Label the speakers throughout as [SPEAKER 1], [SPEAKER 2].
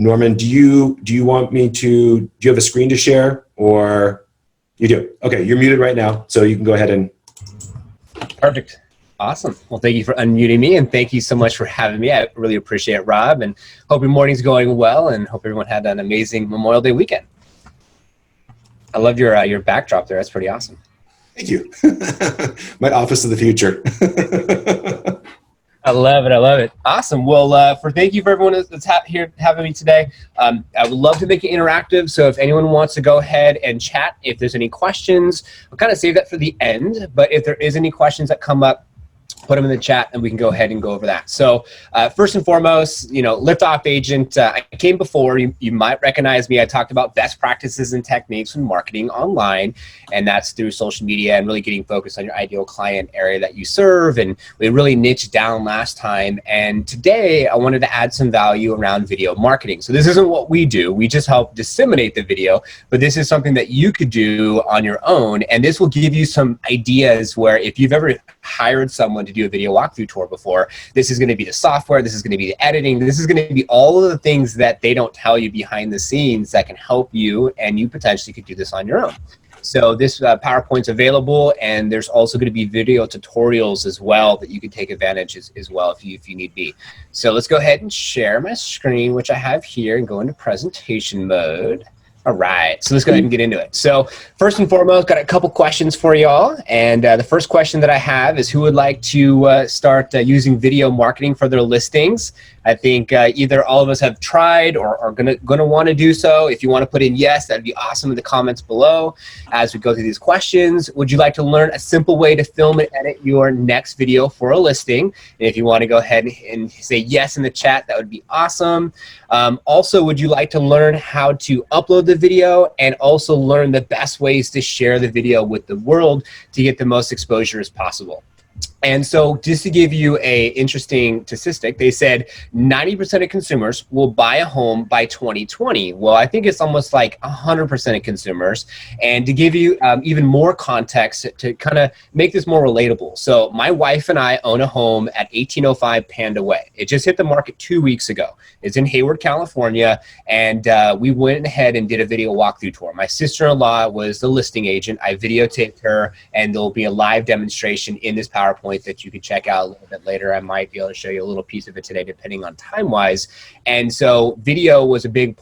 [SPEAKER 1] Norman, do you want me to, do you have a screen to share, or you do? Okay, you're muted right now, so you can go ahead and.
[SPEAKER 2] Perfect. Awesome. Well, thank you for unmuting me, and thank you so much for having me. I really appreciate it, Rob, and hope your morning's going well, and hope everyone had an amazing Memorial Day weekend. I love your backdrop there. That's pretty awesome.
[SPEAKER 1] Thank you. My office of the future.
[SPEAKER 2] I love it. I love it. Awesome. Well, thank you for everyone that's here having me today. I would love to make it interactive. So if anyone wants to go ahead and chat, if there's any questions, I'll kind of save that for the end. But if there is any questions that come up, put them in the chat and we can go ahead and go over that. So first and foremost, Liftoff Agent, I came before, you might recognize me. I talked about best practices and techniques in marketing online, and that's through social media and really getting focused on your ideal client area that you serve. And we really niched down last time. And today I wanted to add some value around video marketing. So this isn't what we do. We just help disseminate the video, but this is something that you could do on your own. And this will give you some ideas where if you've ever hired someone to do a video walkthrough tour before, this is going to be the software, this is going to be the editing, this is going to be all of the things that they don't tell you behind the scenes that can help you, and you potentially could do this on your own. So this PowerPoint's available, and there's also going to be video tutorials as well that you can take advantage as well if you need be. So let's go ahead and share my screen, which I have here, and go into presentation mode. All right, so let's go ahead and get into it. So first and foremost, got a couple questions for y'all. And the first question that I have is, who would like to start using video marketing for their listings? I think either all of us have tried or are gonna want to do so. If you want to put in yes, that'd be awesome in the comments below as we go through these questions. Would you like to learn a simple way to film and edit your next video for a listing? And if you want to go ahead and say yes in the chat, that would be awesome. Also, would you like to learn how to upload the video and also learn the best ways to share the video with the world to get the most exposure as possible? And so just to give you a interesting statistic, they said 90% of consumers will buy a home by 2020. Well, I think it's almost like 100% of consumers. And to give you even more context to kind of make this more relatable. So my wife and I own a home at 1805 Panda Way. It just hit the market 2 weeks ago. It's in Hayward, California. And we went ahead and did a video walkthrough tour. My sister-in-law was the listing agent. I videotaped her, and there'll be a live demonstration in this PowerPoint that you can check out a little bit later. I might be able to show you a little piece of it today, depending on time-wise. And so video was a big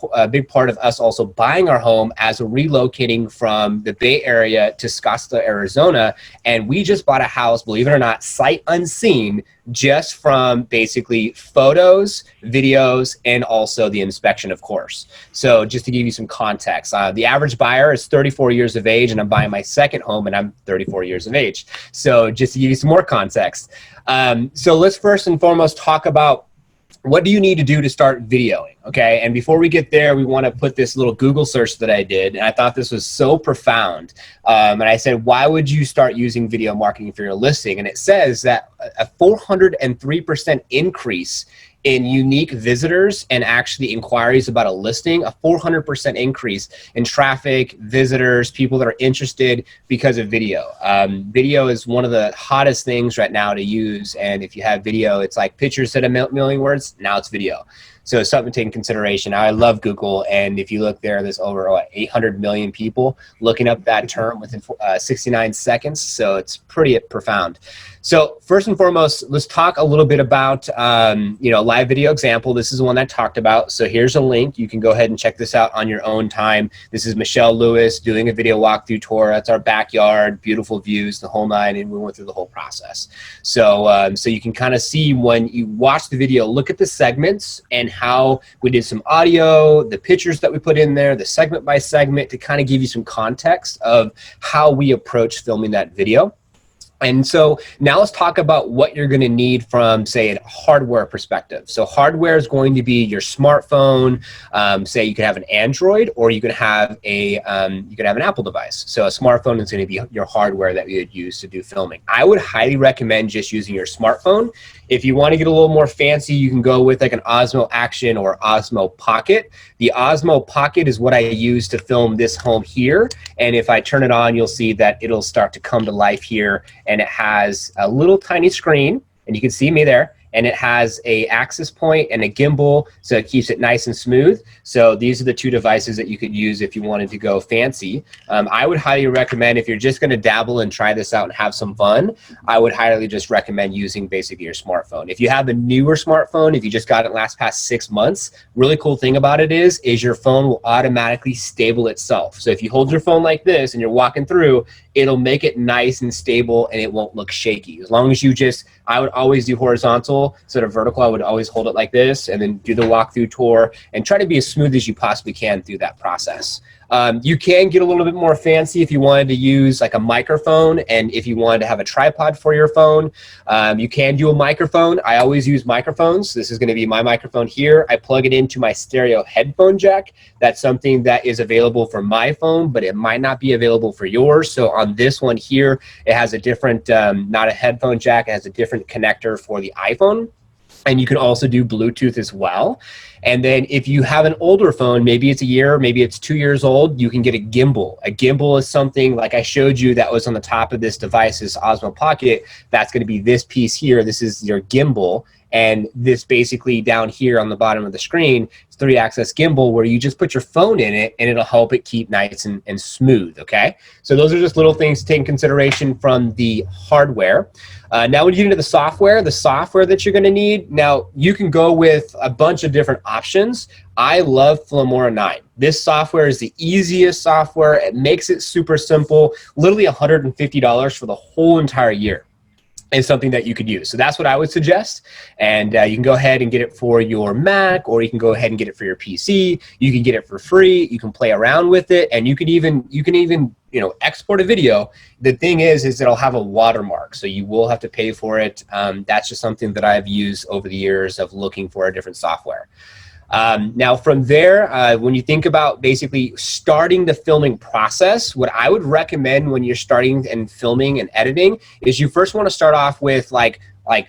[SPEAKER 2] part of us also buying our home as we're relocating from the Bay Area to Scottsdale, Arizona. And we just bought a house, believe it or not, sight unseen, just from basically photos, videos, and also the inspection, of course. So just to give you some context, the average buyer is 34 years of age, and I'm buying my second home, and I'm 34 years of age. So just to give you some more context. So let's first and foremost talk about what do you need to do to start videoing, okay? And before we get there, we want to put this little Google search that I did, and I thought this was so profound. And I said, why would you start using video marketing for your listing? And it says that a 403% increase in unique visitors and actually inquiries about a listing, a 400% increase in traffic, visitors, people that are interested because of video. Video is one of the hottest things right now to use, and if you have video, it's like pictures said a million words, now it's video. So it's something to take in consideration. I love Google, and if you look there, there's over 800 million people looking up that term within 69 seconds, so it's pretty profound. So first and foremost, let's talk a little bit about live video example. This is the one I talked about. So here's a link. You can go ahead and check this out on your own time. This is Michelle Lewis doing a video walkthrough tour. That's our backyard, beautiful views, the whole nine, and we went through the whole process. So so you can kind of see when you watch the video, look at the segments and how we did some audio, the pictures that we put in there, the segment by segment, to kind of give you some context of how we approach filming that video. And so now let's talk about what you're going to need from, say, a hardware perspective. So hardware is going to be your smartphone. Say you could have an Android, or you could have an Apple device. So a smartphone is going to be your hardware that you would use to do filming. I would highly recommend just using your smartphone. If you want to get a little more fancy, you can go with like an Osmo Action or Osmo Pocket. The Osmo Pocket is what I use to film this home here. And if I turn it on, you'll see that it'll start to come to life here. And it has a little tiny screen, and you can see me there. and it has a access point and a gimbal, so it keeps it nice and smooth. So these are the two devices that you could use if you wanted to go fancy. I would highly recommend, if you're just going to dabble and try this out and have some fun, I would highly just recommend using basically your smartphone. If you have a newer smartphone, if you just got it past 6 months, really cool thing about it is your phone will automatically stable itself. So if you hold your phone like this and you're walking through, it'll make it nice and stable and it won't look shaky. As long as you just, I would always do horizontal instead of vertical. I would always hold it like this and then do the walkthrough tour and try to be as smooth as you possibly can through that process. You can get a little bit more fancy if you wanted to use like a microphone, and if you wanted to have a tripod for your phone, you can do a microphone. I always use microphones. This is going to be my microphone here. I plug it into my stereo headphone jack. That's something that is available for my phone, but it might not be available for yours. So on this one here, it has a different, not a headphone jack, it has a different connector for the iPhone. And you can also do Bluetooth as well. And then if you have an older phone, maybe it's a year, maybe it's 2 years old, you can get a gimbal. A gimbal is something like I showed you that was on the top of this device, this Osmo Pocket. That's going to be this piece here. This is your gimbal. And this basically down here on the bottom of the screen is 3-axis gimbal, where you just put your phone in it and it'll help it keep nice and smooth, okay? So those are just little things to take in consideration from the hardware. Now when you get into the software that you're gonna need, now you can go with a bunch of different options. I love Filmora 9. This software is the easiest software. It makes it super simple, literally $150 for the whole entire year. Is something that you could use. So that's what I would suggest. And you can go ahead and get it for your Mac, or you can go ahead and get it for your PC. You can get it for free. You can play around with it, and you can even export a video. The thing is it'll have a watermark, so you will have to pay for it. That's just something that I've used over the years of looking for a different software. Now from there, when you think about basically starting the filming process, what I would recommend when you're starting and filming and editing is you first want to start off with like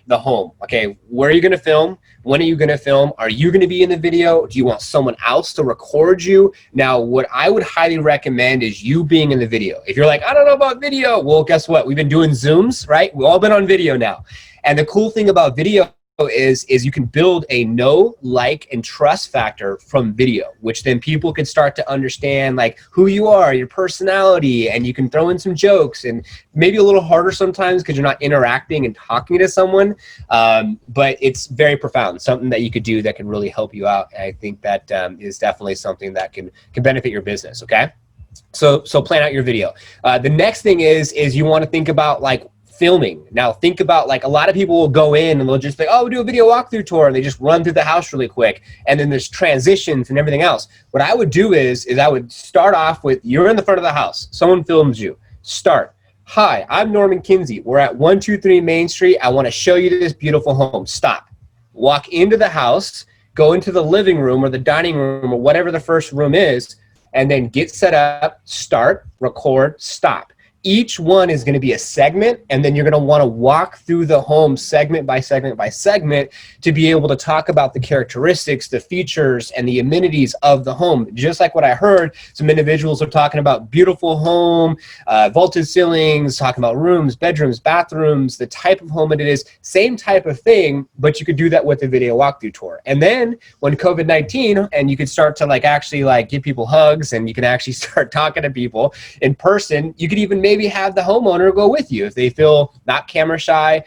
[SPEAKER 2] the home. Okay, where are you going to film? When are you going to film? Are you going to be in the video? Do you want someone else to record you? Now, what I would highly recommend is you being in the video. If you're like, I don't know about video, well, guess what? We've been doing Zooms, right? We've all been on video now. And the cool thing about video is you can build a know, like, and trust factor from video, which then people can start to understand like who you are, your personality, and you can throw in some jokes, and maybe a little harder sometimes because you're not interacting and talking to someone, but it's very profound, something that you could do that can really help you out. And I think that is definitely something that can benefit your business, okay? So plan out your video. The next thing is you want to think about like filming. Now think about, like, a lot of people will go in and they'll just be like, oh, we'll do a video walkthrough tour, and they just run through the house really quick, and then there's transitions and everything else. What I would do is I would start off with, you're in the front of the house, someone films you. Start. Hi, I'm Norman Kinsey. We're at 123 Main Street. I want to show you this beautiful home. Stop. Walk into the house, go into the living room or the dining room or whatever the first room is, and then get set up, start, record, stop. Each one is going to be a segment, and then you're going to want to walk through the home segment by segment by segment to be able to talk about the characteristics, the features, and the amenities of the home. Just like what I heard, some individuals are talking about beautiful home, vaulted ceilings, talking about rooms, bedrooms, bathrooms, the type of home it is, same type of thing, but you could do that with a video walkthrough tour. And then when COVID-19, and you could start to actually give people hugs, and you can actually start talking to people in person, you could even maybe have the homeowner go with you if they feel not camera shy,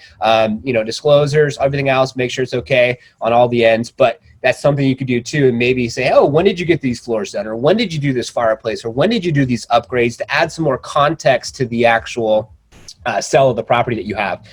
[SPEAKER 2] disclosures, everything else, make sure it's okay on all the ends. But that's something you could do too, and maybe say, oh, when did you get these floors done? Or when did you do this fireplace? Or when did you do these upgrades, to add some more context to the actual sell of the property that you have.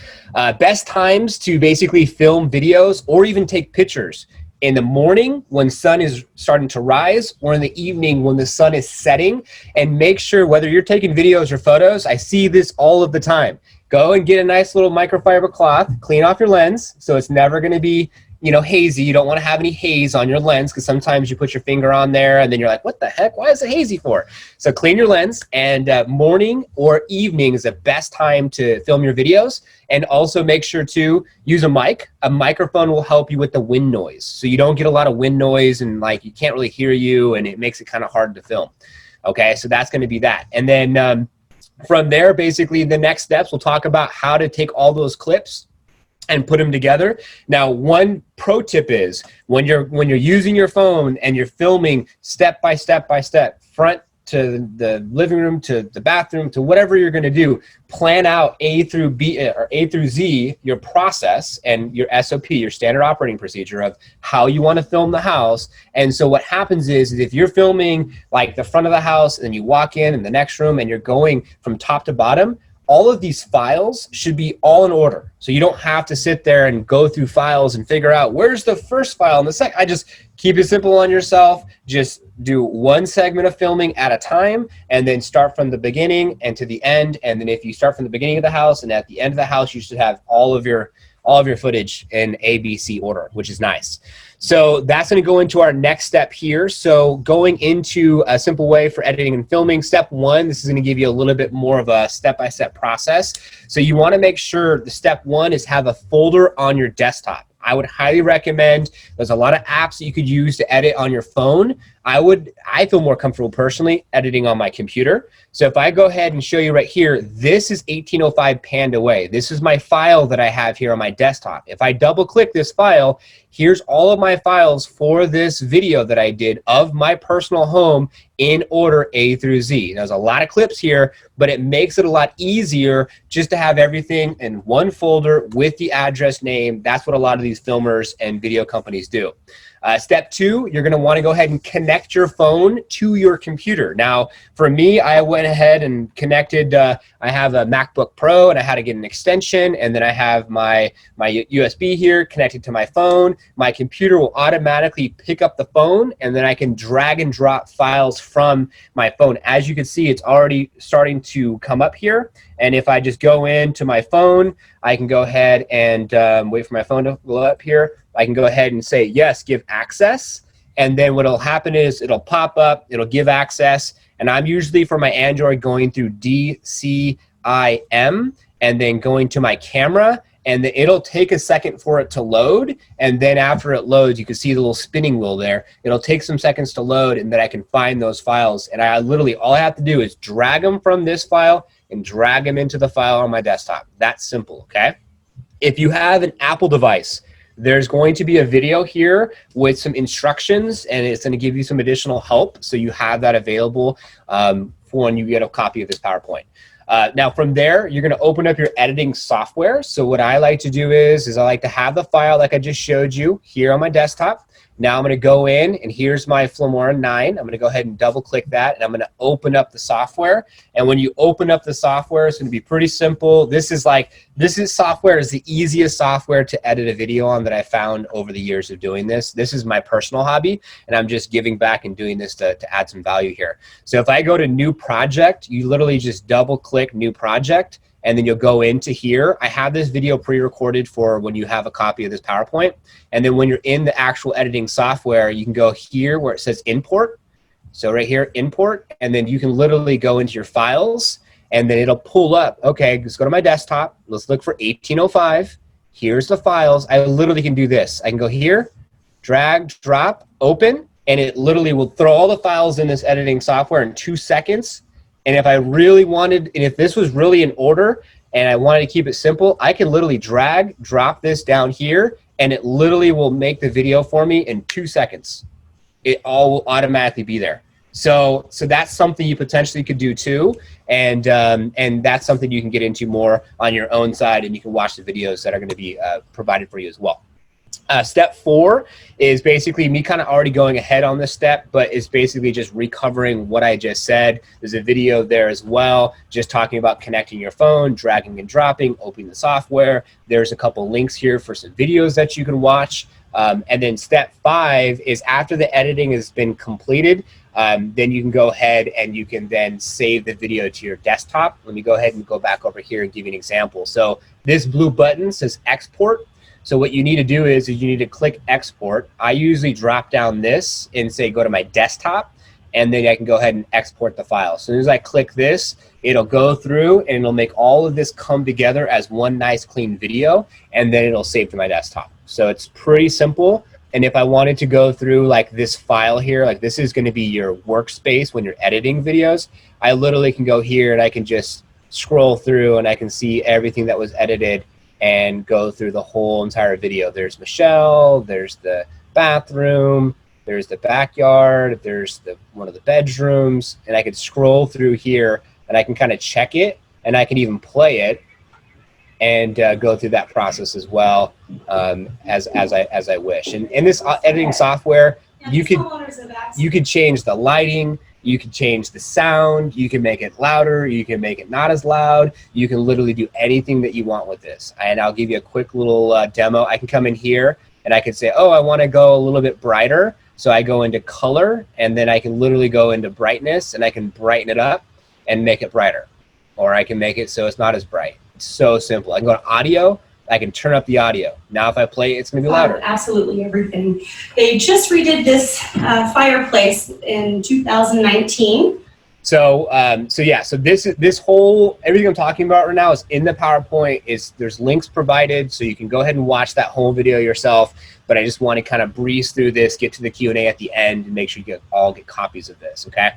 [SPEAKER 2] Best times to basically film videos or even take pictures: in the morning when sun is starting to rise, or in the evening when the sun is setting. And make sure, whether you're taking videos or photos, I see this all of the time, go and get a nice little microfiber cloth, clean off your lens so it's never going to be hazy. You don't want to have any haze on your lens, because sometimes you put your finger on there and then you're like, what the heck, why is it hazy for? So clean your lens, and morning or evening is the best time to film your videos. And also make sure to use a mic. A microphone will help you with the wind noise, so you don't get a lot of wind noise and you can't really hear you, and it makes it kind of hard to film. Okay, so that's going to be that. And then from there, basically the next steps, we'll talk about how to take all those clips and put them together. Now, one pro tip is when you're using your phone and you're filming step by step, front to the living room to the bathroom to whatever you're going to do, plan out A through B or A through Z, your process and your SOP, your standard operating procedure of how you want to film the house. And so what happens is if you're filming like the front of the house and then you walk in the next room and you're going from top to bottom, all of these files should be all in order. So you don't have to sit there and go through files and figure out where's the first file and the second. I just keep it simple on yourself. Just do one segment of filming at a time and then start from the beginning and to the end. And then if you start from the beginning of the house and at the end of the house, you should have all of your footage in ABC order, which is nice. So that's going to go into our next step here. So going into a simple way for editing and filming, step one, this is going to give you a little bit more of a step-by-step process. So you want to make sure the step one is have a folder on your desktop. I would highly recommend, there's a lot of apps that you could use to edit on your phone. I feel more comfortable personally editing on my computer. So if I go ahead and show you right here, this is 1805 panned away. This is my file that I have here on my desktop. If I double click this file, here's all of my files for this video that I did of my personal home in order A through Z. There's a lot of clips here, but it makes it a lot easier just to have everything in one folder with the address name. That's what a lot of these filmers and video companies do. Step two, you're going to want to go ahead and connect your phone to your computer. Now, for me, I went ahead and connected, I have a MacBook Pro and I had to get an extension, and then I have my USB here connected to my phone. My computer will automatically pick up the phone, and then I can drag and drop files from my phone. As you can see, it's already starting to come up here. And if I just go into my phone, I can go ahead and wait for my phone to go up here. I can go ahead and say, yes, give access. And then what will happen is it'll pop up, it'll give access. And I'm usually for my Android going through DCIM and then going to my camera. And then it'll take a second for it to load. And then after it loads, you can see the little spinning wheel there. It'll take some seconds to load, and then I can find those files. And I literally, all I have to do is drag them from this file and drag them into the file on my desktop. That's simple, okay? If you have an Apple device, there's going to be a video here with some instructions, and it's going to give you some additional help. So you have that available for when you get a copy of this PowerPoint. Now from there, you're going to open up your editing software. So what I like to do is I like to have the file like I just showed you here on my desktop. Now I'm going to go in, and here's my Filmora 9. I'm going to go ahead and double click that, and I'm going to open up the software. And when you open up the software, it's going to be pretty simple. This software is the easiest software to edit a video on that I found over the years of doing this. This is my personal hobby, and I'm just giving back and doing this to add some value here. So if I go to new project, you literally just double click new project, and then you'll go into here. I have this video pre-recorded for when you have a copy of this PowerPoint. And then when you're in the actual editing software, you can go here where it says import. So right here, import, and then you can literally go into your files, and then it'll pull up. Okay, let's go to my desktop. Let's look for 1805. Here's the files. I literally can do this. I can go here, drag, drop, open, and it literally will throw all the files in this editing software in 2 seconds. And if I really wanted, and if this was really in order and I wanted to keep it simple, I can literally drag, drop this down here, and it literally will make the video for me in 2 seconds. It all will automatically be there. So that's something you potentially could do too, and that's something you can get into more on your own side, and you can watch the videos that are going to be provided for you as well. Step 4 is basically me kind of already going ahead on this step, but it's basically just recovering what I just said. There's a video there as well, just talking about connecting your phone, dragging and dropping, opening the software. There's a couple links here for some videos that you can watch. And then step 5 is after the editing has been completed, then you can go ahead and you can then save the video to your desktop. Let me go ahead and go back over here and give you an example. So this blue button says export. So what you need to do is you need to click export. I usually drop down this and say go to my desktop, and then I can go ahead and export the file. As soon as I click this, it'll go through and it'll make all of this come together as one nice clean video, and then it'll save to my desktop. So it's pretty simple. And if I wanted to go through like this file here, like this is going to be your workspace when you're editing videos, I literally can go here and I can just scroll through and I can see everything that was edited and go through the whole entire video. There's Michelle, there's the bathroom, there's the backyard, there's one of the bedrooms, and I could scroll through here and I can kind of check it, and I can even play it and go through that process as well, as I wish. And in this editing software, you could change the lighting, you can change the sound, you can make it louder, you can make it not as loud, you can literally do anything that you want with this. And I'll give you a quick little demo. I can come in here and I can say, oh, I want to go a little bit brighter. So I go into color, and then I can literally go into brightness, and I can brighten it up and make it brighter. Or I can make it so it's not as bright. It's so simple. I can go to audio, I can turn up the audio. Now if I play it, it's gonna be louder.
[SPEAKER 3] Absolutely everything. They just redid this fireplace in 2019.
[SPEAKER 2] So this whole, everything I'm talking about right now is in the PowerPoint. There's links provided, so you can go ahead and watch that whole video yourself. But I just want to kind of breeze through this, get to the Q&A at the end, and make sure you all get copies of this. Okay.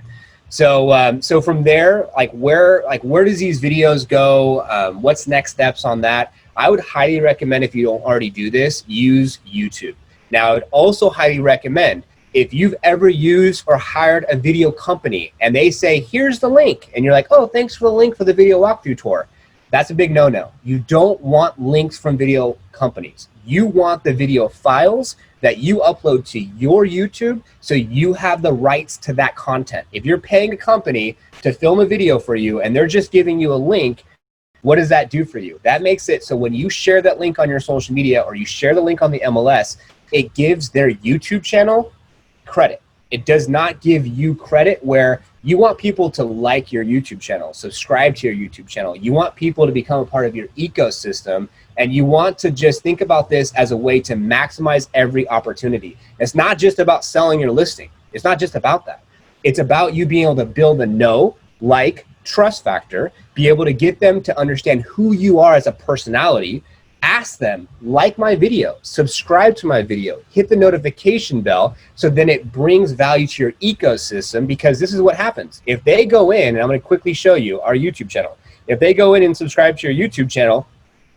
[SPEAKER 2] So from there, where does these videos go? What's next steps on that? I would highly recommend, if you don't already do this, use YouTube. Now, I would also highly recommend, if you've ever used or hired a video company and they say, here's the link, and you're like, oh, thanks for the link for the video walkthrough tour. That's a big no-no. You don't want links from video companies. You want the video files that you upload to your YouTube, so you have the rights to that content. If you're paying a company to film a video for you and they're just giving you a link, what does that do for you? That makes it so when you share that link on your social media or you share the link on the MLS, it gives their YouTube channel credit. It does not give you credit, where you want people to like your YouTube channel, subscribe to your YouTube channel. You want people to become a part of your ecosystem, and you want to just think about this as a way to maximize every opportunity. It's not just about selling your listing. It's not just about that. It's about you being able to build a know, like, trust factor, be able to get them to understand who you are as a personality. Ask them, like my video, subscribe to my video, hit the notification bell, so then it brings value to your ecosystem, because this is what happens. If they go in, and I'm going to quickly show you our YouTube channel. If they go in and subscribe to your YouTube channel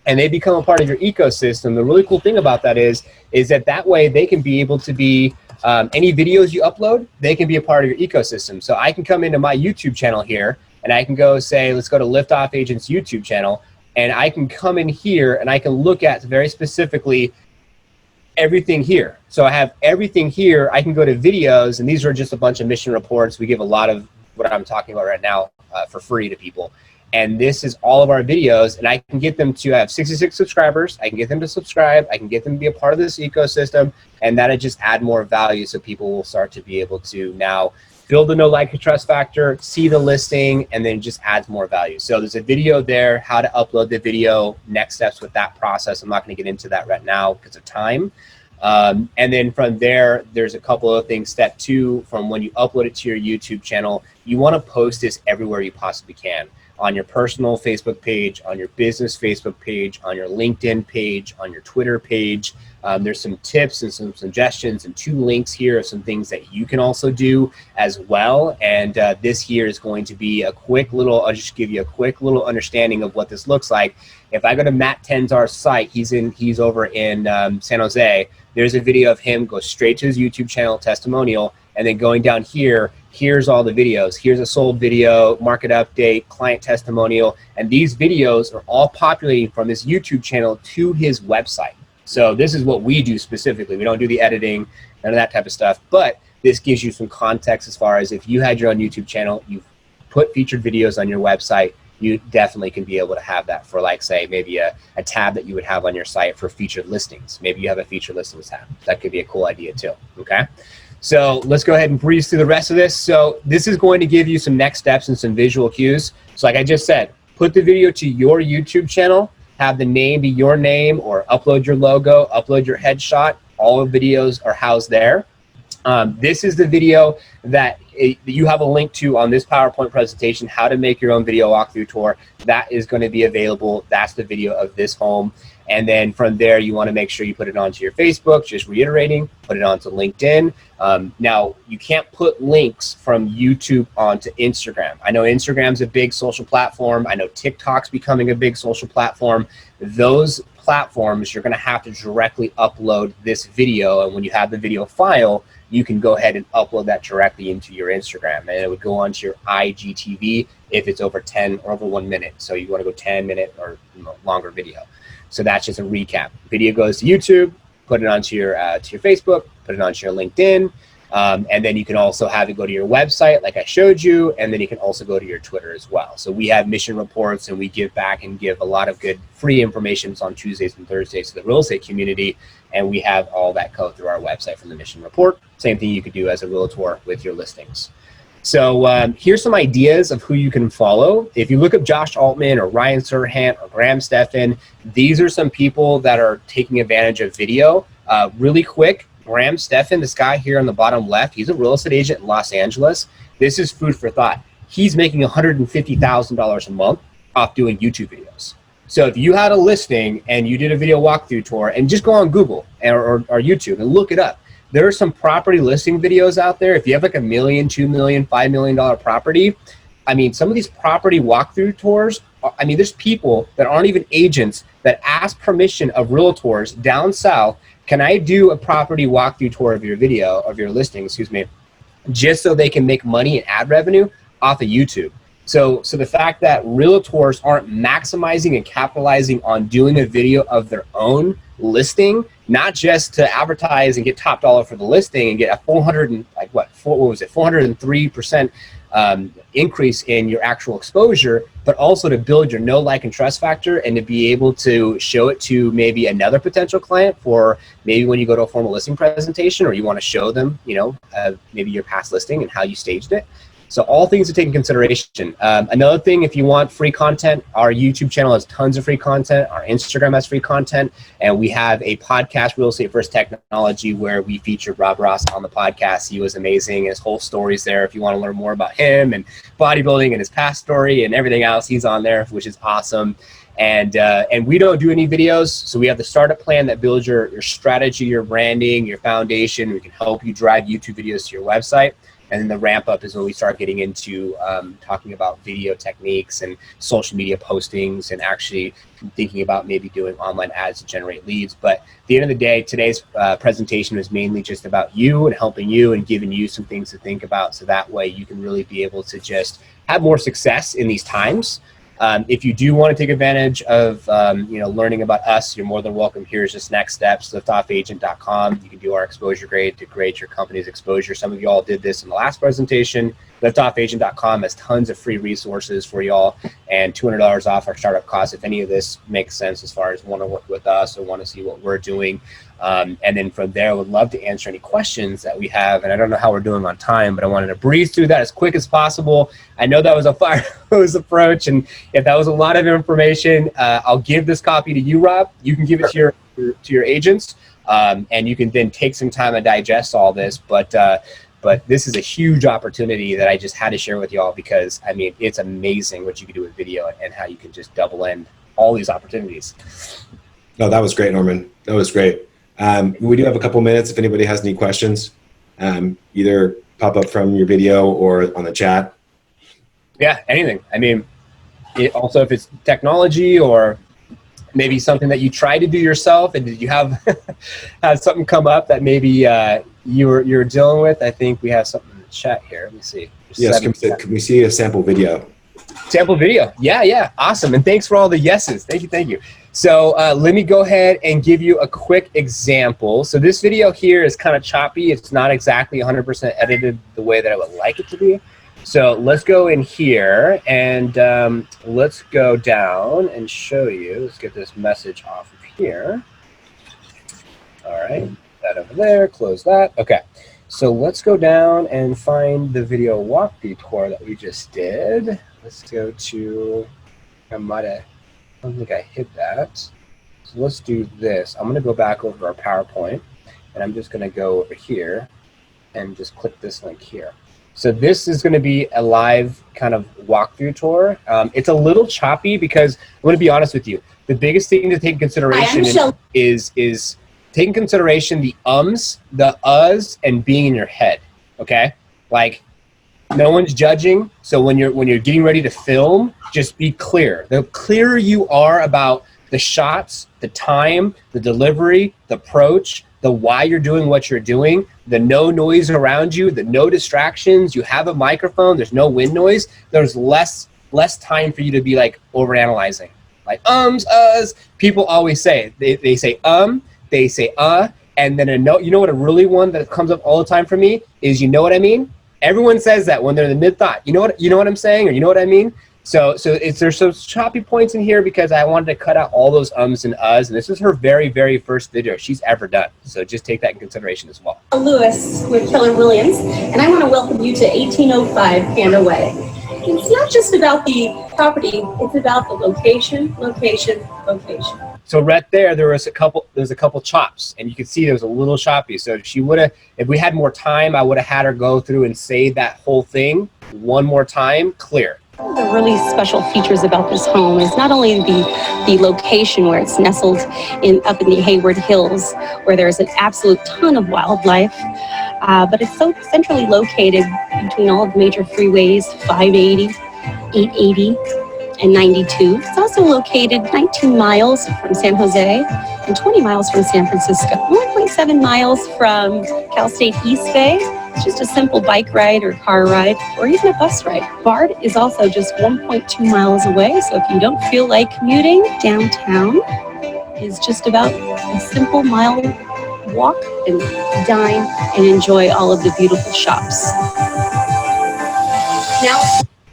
[SPEAKER 2] and they become a part of your ecosystem, the really cool thing about that is that way they can be able to be, any videos you upload, they can be a part of your ecosystem. So I can come into my YouTube channel here, and I can go say, let's go to Liftoff Agent's YouTube channel, and I can come in here and I can look at very specifically everything here. So I have everything here. I can go to videos, and these are just a bunch of mission reports. We give a lot of what I'm talking about right now for free to people. And this is all of our videos, and I can get them to have 66 subscribers. I can get them to subscribe. I can get them to be a part of this ecosystem, and that'll just add more value, so people will start to be able to now build the know, like, and trust factor, see the listing, and then just adds more value. So there's a video there, how to upload the video, next steps with that process. I'm not going to get into that right now because of time. And then from there, there's a couple of things. Step 2, from when you upload it to your YouTube channel, you want to post this everywhere you possibly can. On your personal Facebook page, on your business Facebook page, on your LinkedIn page, on your Twitter page. There's some tips and some suggestions and 2 links here of some things that you can also do as well. And this here is going to be a quick little, I'll just give you a quick little understanding of what this looks like. If I go to Matt Tenzar's site, he's over in San Jose. There's a video of him, go straight to his YouTube channel, testimonial, and then going down here, here's all the videos. Here's a sold video, market update, client testimonial, and these videos are all populating from his YouTube channel to his website. So this is what we do specifically. We don't do the editing, none of that type of stuff, but this gives you some context as far as if you had your own YouTube channel, you put featured videos on your website, you definitely can be able to have that for, like, say, maybe a tab that you would have on your site for featured listings. Maybe you have a featured listings tab. That could be a cool idea too, okay? So let's go ahead and breeze through the rest of this. So this is going to give you some next steps and some visual cues. So like I just said, put the video to your YouTube channel, have the name be your name, or upload your logo, upload your headshot. All the videos are housed there. This is the video that you have a link to on this PowerPoint presentation, how to make your own video walkthrough tour. That is going to be available. That's the video of this home. And then from there, you want to make sure you put it onto your Facebook, just reiterating, put it onto LinkedIn. Now, you can't put links from YouTube onto Instagram. I know Instagram's a big social platform. I know TikTok's becoming a big social platform. Those platforms, you're going to have to directly upload this video. And when you have the video file, you can go ahead and upload that directly into your Instagram, and it would go onto your IGTV if it's over 10 or over 1 minute. So you want to go 10-minute or longer video. So that's just a recap. Video goes to YouTube, put it onto your Facebook, put it onto your LinkedIn. And then you can also have it go to your website like I showed you, and then you can also go to your Twitter as well. So we have mission reports, and we give back and give a lot of good free information on Tuesdays and Thursdays to the real estate community, and we have all that code through our website from the mission report. Same thing you could do as a realtor with your listings. So here's some ideas of who you can follow. If you look up Josh Altman or Ryan Serhant or Graham Stephan, these are some people that are taking advantage of video. Really quick, Graham Stephan, this guy here on the bottom left, he's a real estate agent in Los Angeles. This is food for thought. He's making $150,000 a month off doing YouTube videos. So if you had a listing and you did a video walkthrough tour, and just go on Google or YouTube and look it up. There are some property listing videos out there. If you have like $1 million, $2 million, $5 million property, I mean, some of these property walkthrough tours, I mean, there's people that aren't even agents that ask permission of realtors down south. Can I do a property walkthrough tour of your video, of your listing, excuse me, just so they can make money and ad revenue off of YouTube? So the fact that realtors aren't maximizing and capitalizing on doing a video of their own listing, not just to advertise and get top dollar for the listing and get a 403% increase in your actual exposure, but also to build your know, like, and trust factor, and to be able to show it to maybe another potential client for maybe when you go to a formal listing presentation, or you want to show them, maybe your past listing and how you staged it. So all things to take in consideration. Another thing, if you want free content, our YouTube channel has tons of free content. Our Instagram has free content. And we have a podcast, Real Estate First Technology, where we featured Rob Ross on the podcast. He was amazing. His whole story's there. If you want to learn more about him and bodybuilding and his past story and everything else, he's on there, which is awesome. And we don't do any videos. So we have the startup plan that builds your strategy, your branding, your foundation. We can help you drive YouTube videos to your website. And then the ramp up is when we start getting into talking about video techniques and social media postings, and actually thinking about maybe doing online ads to generate leads. But at the end of the day, today's presentation was mainly just about you and helping you and giving you some things to think about, so that way you can really be able to just have more success in these times. If you do want to take advantage of learning about us, you're more than welcome. Here's just next steps, liftoffagent.com. You can do our exposure grade to grade your company's exposure. Some of you all did this in the last presentation. Liftoffagent.com has tons of free resources for y'all, and $200 off our startup costs if any of this makes sense as far as want to work with us or want to see what we're doing. And then from there, I would love to answer any questions that we have. And I don't know how we're doing on time, but I wanted to breeze through that as quick as possible. I know that was a fire hose approach, and if that was a lot of information, I'll give this copy to you, Rob. You can give it to your agents, and you can then take some time to digest all this. But this is a huge opportunity that I just had to share with y'all, because I mean, it's amazing what you can do with video and how you can just double end all these opportunities.
[SPEAKER 1] No, that was great, Norman. That was great. We do have a couple minutes if anybody has any questions. Either pop up from your video or on the chat.
[SPEAKER 2] Yeah, anything. I mean, also if it's technology or maybe something that you try to do yourself, and did you have something come up that maybe you're dealing with? I think we have something in the chat here. Let me see.
[SPEAKER 1] Yes, can we see a sample video?
[SPEAKER 2] Sample video. Yeah. Awesome. And thanks for all the yeses. Thank you. So let me go ahead and give you a quick example. So this video here is kind of choppy. It's not exactly 100% edited the way that I would like it to be. So let's go in here and let's go down and show you. Let's get this message off of here. All right, that over there, close that. Okay, so let's go down and find the video walkthrough tour that we just did. Let's go to, I don't think I hit that. So let's do this. I'm gonna go back over to our PowerPoint, and I'm just gonna go over here and just click this link here. So this is going to be a live kind of walkthrough tour. It's a little choppy because I'm going to be honest with you. The biggest thing to take consideration is taking consideration the ums, the uhs, and being in your head. Okay, like no one's judging. So when you're getting ready to film, just be clear. The clearer you are about the shots, the time, the delivery, the approach, the why you're doing what you're doing, the no noise around you, the no distractions, you have a microphone, there's no wind noise, there's less time for you to be like overanalyzing. Like people always say, they say they say and then you know what a really one that comes up all the time for me is, you know what I mean? Everyone says that when they're in the mid-thought. You know what I'm saying, or you know what I mean? So there's some choppy points in here because I wanted to cut out all those ums and uhs, and this is her very, very first video she's ever done. So just take that in consideration as well.
[SPEAKER 3] Lewis with Keller Williams, and I want to welcome you to 1805 Panda Way. It's not just about the property, it's about the location, location, location.
[SPEAKER 2] So right there, there's a couple chops, and you can see there was a little choppy. So if we had more time, I would have had her go through and say that whole thing one more time, clear.
[SPEAKER 4] One of the really special features about this home is not only the location where it's nestled up in the Hayward Hills, where there's an absolute ton of wildlife, but it's so centrally located between all of the major freeways, 580, 880, and 92. It's also located 19 miles from San Jose and 20 miles from San Francisco, 1.7 miles from Cal State East Bay. It's just a simple bike ride or car ride or even a bus ride. Bard is also just 1.2 miles away, so if you don't feel like commuting, downtown is just about a simple mile walk and dine and enjoy all of the beautiful shops. Now,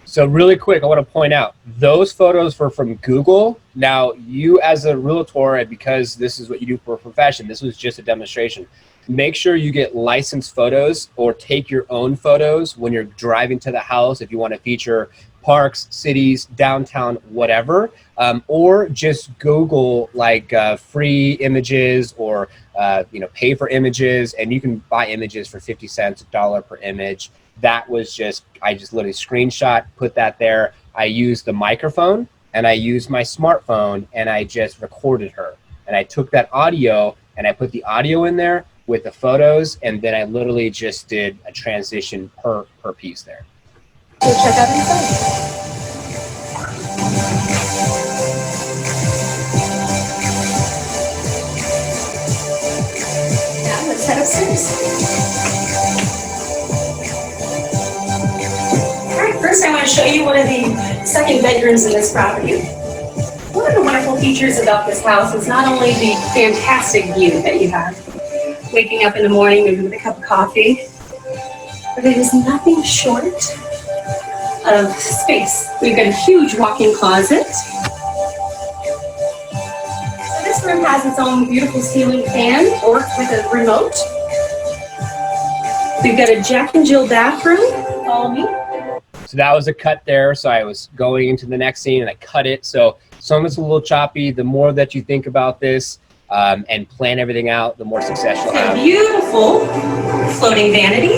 [SPEAKER 2] so really quick, I want to point out, those photos were from Google. Now, you as a realtor, and because this is what you do for a profession, this was just a demonstration. Make sure you get licensed photos or take your own photos when you're driving to the house if you want to feature parks, cities, downtown, whatever. Or just Google like free images or pay for images, and you can buy images for 50 cents, $1 per image. That was I just literally screenshot, put that there. I used the microphone and I used my smartphone and I just recorded her. And I took that audio and I put the audio in there with the photos, and then I literally just did a transition per piece there.
[SPEAKER 3] So check out inside. Now let's head upstairs. First, I want to show you one of the second bedrooms in this property. One of the wonderful features about this house is not only the fantastic view that you have, waking up in the morning maybe with a cup of coffee, but it is nothing short of space. We've got a huge walk-in closet. So this room has its own beautiful ceiling fan, works with a remote. We've got a Jack and Jill bathroom. Follow me.
[SPEAKER 2] So that was a cut there. So I was going into the next scene and I cut it. So some of it's a little choppy. The more that you think about this and plan everything out, the more success you'll have.
[SPEAKER 3] Beautiful floating vanity,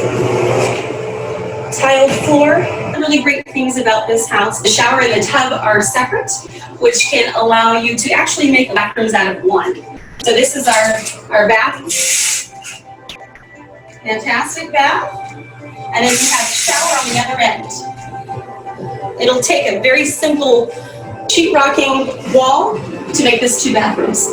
[SPEAKER 3] tiled floor. The really great things about this house, the shower and the tub are separate, which can allow you to actually make bathrooms out of one. So this is our bath. Fantastic bath. And then you have a shower on the other end. It'll take a very simple sheetrocking wall to make this 2 bathrooms.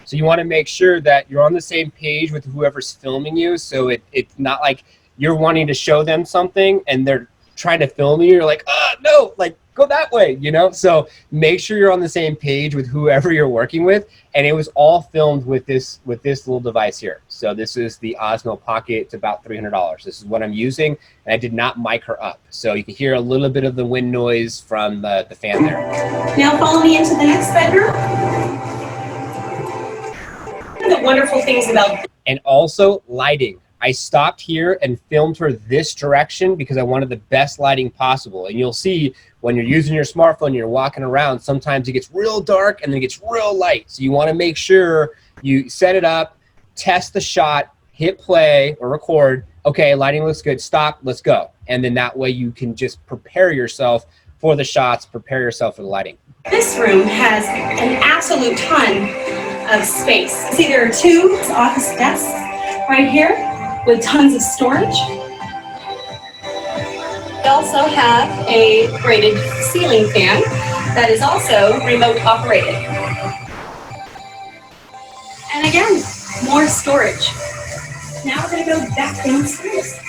[SPEAKER 2] So you want to make sure that you're on the same page with whoever's filming you. So it's not like you're wanting to show them something and they're trying to film you. You're like, no, like go that way, So make sure you're on the same page with whoever you're working with. And it was all filmed with this little device here. So this is the Osmo Pocket. It's about $300. This is what I'm using, and I did not mic her up. So you can hear a little bit of the wind noise from the fan there.
[SPEAKER 3] Now follow me into the next bedroom. One of the wonderful things about...
[SPEAKER 2] And also lighting. I stopped here and filmed her this direction because I wanted the best lighting possible. And you'll see when you're using your smartphone, you're walking around, sometimes it gets real dark and then it gets real light. So you want to make sure you set it up, test the shot, hit play or record. Okay, lighting looks good. Stop, let's go. And then that way you can just prepare yourself for the shots, prepare yourself for the lighting.
[SPEAKER 3] This room has an absolute ton of space. See, there are 2 office desks right here with tons of storage. We also have a braided ceiling fan that is also remote operated. again, more storage. Now we're gonna go back downstairs.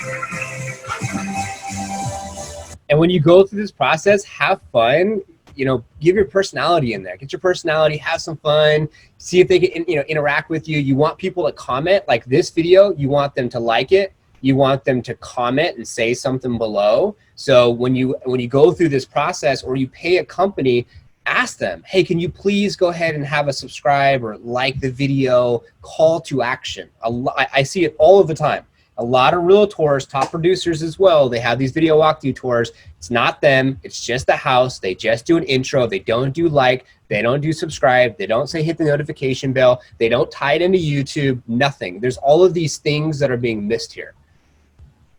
[SPEAKER 2] And when you go through this process, have fun. You know, give your personality in there. Get your personality, have some fun, see if they can, you know, interact with you. You want people to comment, like this video, you want them to like it. You want them to comment and say something below. So when you go through this process, or you pay a company, ask them, hey, can you please go ahead and have a subscribe or like the video, call to action. I see it all of the time. A lot of realtors, top producers as well, they have these video walkthrough tours. It's not them, it's just the house. They just do an intro. They don't do like, they don't do subscribe. They don't say hit the notification bell. They don't tie it into YouTube, nothing. There's all of these things that are being missed here.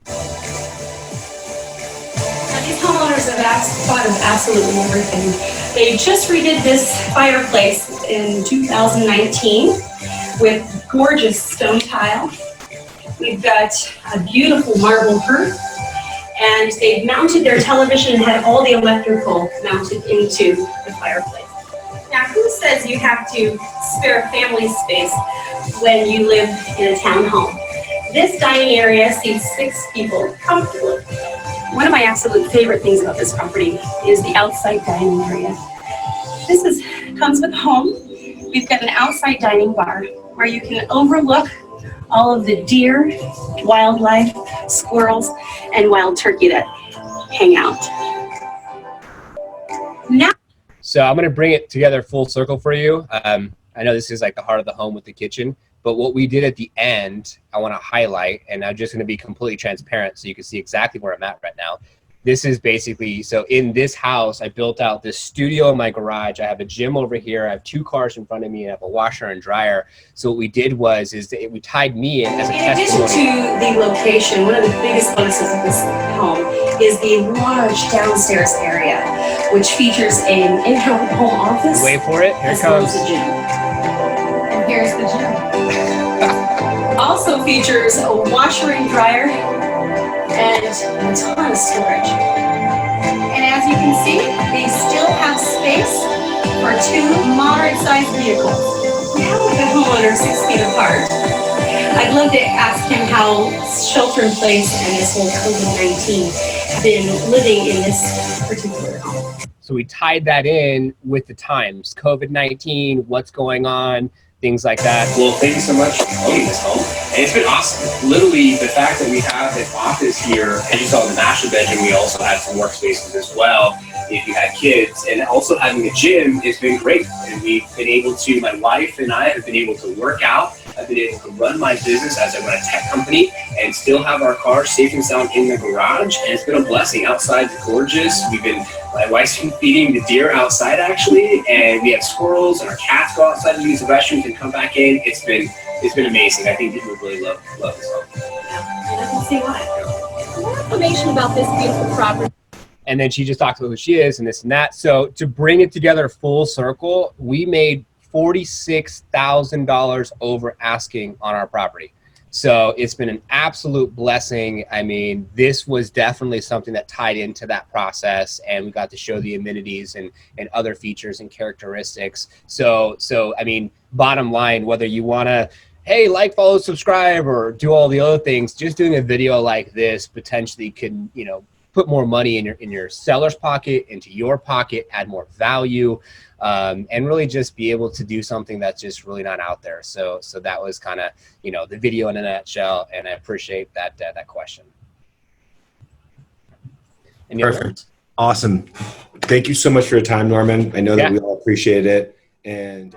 [SPEAKER 3] Now, these homeowners have thought of absolutely everything. They just redid this fireplace in 2019 with gorgeous stone tile. We've got a beautiful marble hearth, and they've mounted their television and had all the electrical mounted into the fireplace. Now, who says you have to spare family space when you live in a townhome? This dining area seats 6 people comfortably. One of my absolute favorite things about this property is the outside dining area. This comes with home. We've got an outside dining bar where you can overlook all of the deer, wildlife, squirrels, and wild turkey that hang out. Now,
[SPEAKER 2] so I'm going to bring it together full circle for you. I know this is like the heart of the home with the kitchen, but what we did at the end, I want to highlight, and I'm just going to be completely transparent so you can see exactly where I'm at right now. This is basically, so in this house, I built out this studio in my garage. I have a gym over here. I have 2 cars in front of me. I have a washer and dryer. So what we did was, we tied me in as a testimony.
[SPEAKER 3] In addition to the location, one of the biggest bonuses of this home is the large downstairs area, which features an in-home office.
[SPEAKER 2] Wait for it, here it comes.
[SPEAKER 3] As well as the gym. And here's the gym. Also features a washer and dryer and a ton of storage. And as you can see, they still have space for 2 moderate-sized vehicles. Now with the homeowner 6 feet apart, I'd love to ask him how shelter-in-place and this whole COVID-19 have been living in this particular home.
[SPEAKER 2] So we tied that in with the times, COVID-19, what's going on, things like that.
[SPEAKER 5] Well, thank you so much for owning this home. And it's been awesome. Literally, the fact that we have an office here, and you saw in the master bedroom, we also had some workspaces as well if you had kids. And also having a gym has been great. And we've been able to, my wife and I have been able to work out. I've been able to run my business as I run a tech company and still have our car safe and sound in the garage. And it's been a blessing. Outside's gorgeous. My wife's been feeding the deer outside actually, and we have squirrels, and our cats go outside to use the restrooms and come back in. It's been amazing. I think people really love this home.
[SPEAKER 3] Yeah, and I can see why. More information about this beautiful property.
[SPEAKER 2] And then she just talks about who she is and this and that. So to bring it together full circle, we made $46,000 over asking on our property. So it's been an absolute blessing. I mean, this was definitely something that tied into that process, and we got to show the amenities and other features and characteristics. So I mean, bottom line, whether you want to, hey, like, follow, subscribe, or do all the other things, just doing a video like this potentially can, you know, put more money in your seller's pocket, into your pocket, add more value, and really just be able to do something that's just really not out there. So that was kind of, you know, the video in a nutshell, and I appreciate that question.
[SPEAKER 1] Perfect. Awesome. Thank you so much for your time, Norman. I know that we all appreciate it. And